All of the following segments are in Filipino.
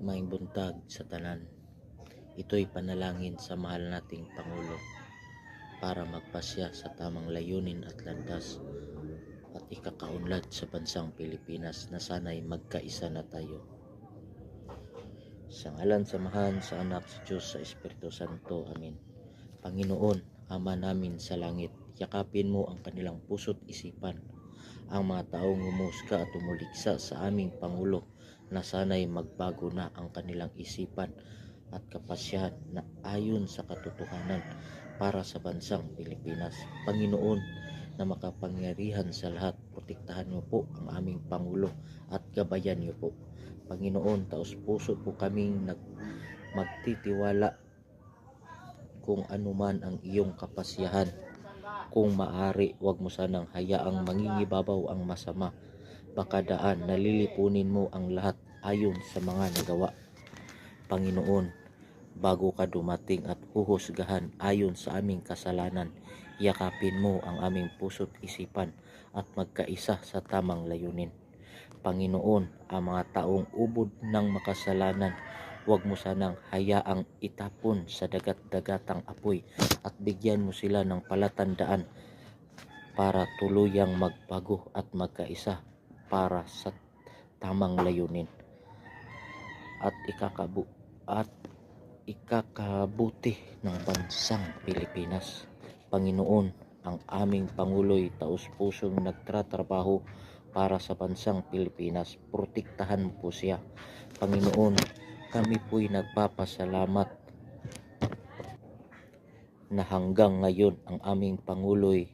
Maayong buntag sa tanan. Ito'y panalangin sa mahal nating Pangulo para magpasya sa tamang layunin at landas at ikakaunlad sa bansang Pilipinas na sana'y magkaisa na tayo. Sa ngalan samahan sa Anak sa Diyos sa Espiritu Santo. Amen. Panginoon, Ama namin sa langit, yakapin mo ang kanilang puso't isipan, ang mga taong humusga at umuliksa sa aming Pangulo, na sana'y magbago na ang kanilang isipan at kapasyahan na ayon sa katotohanan para sa bansang Pilipinas. Panginoon na makapangyarihan sa lahat, protektahan niyo po ang aming Pangulo at gabayan niyo po. Panginoon, taos puso po kaming magtitiwala kung anuman ang iyong kapasyahan. Kung maaari, wag mo sanang hayaang mangingibabaw ang masama. Baka daan nalilipunin mo ang lahat ayon sa mga nagawa. Panginoon, bago ka dumating at huhusgahan ayon sa aming kasalanan, yakapin mo ang aming puso't isipan at magkaisa sa tamang layunin. Panginoon, ang mga taong ubod ng makasalanan, huwag mo sanang hayaang itapon sa dagat-dagatang apoy at bigyan mo sila ng palatandaan para tuluyang magbago at magkaisa para sa tamang layunin at ikakabuti ng bansang Pilipinas. Panginoon, ang aming Pangulo'y taus-pusong nagtratrabaho para sa bansang Pilipinas. Protektahan mo po siya. Panginoon, kami po'y nagpapasalamat na hanggang ngayon ang aming Pangulo'y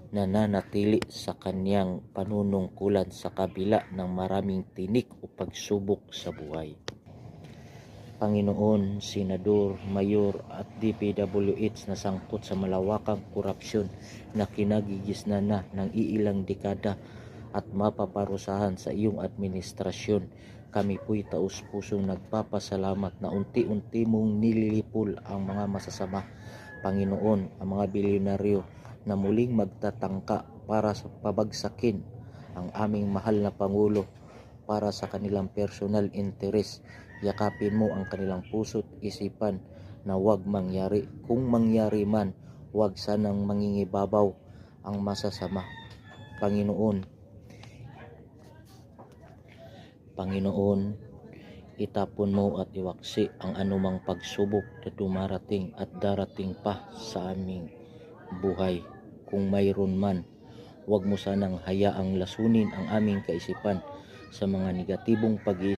nananatili sa kanyang panunungkulan sa kabila ng maraming tinik o pagsubok sa buhay. Panginoon, senador, mayor at DPWH na sangkot sa malawakang korupsyon na kinagigisnan na ng iilang dekada at mapaparusahan sa iyong administrasyon, kami po'y taus-pusong nagpapasalamat na unti-unti mong nililipol ang mga masasama. Panginoon, ang mga bilyonaryo na muling magtatangka para sa pabagsakin ang aming mahal na Pangulo para sa kanilang personal interest, yakapin mo ang kanilang puso't isipan na huwag mangyari. Kung mangyari man, huwag sanang mangingibabaw ang masasama. Panginoon, itapon mo at iwaksi ang anumang pagsubok na dumarating at darating pa sa aming buhay. Kung mayroon man, huwag mo sanang hayaang lasunin ang aming kaisipan sa mga negatibong pag-iisip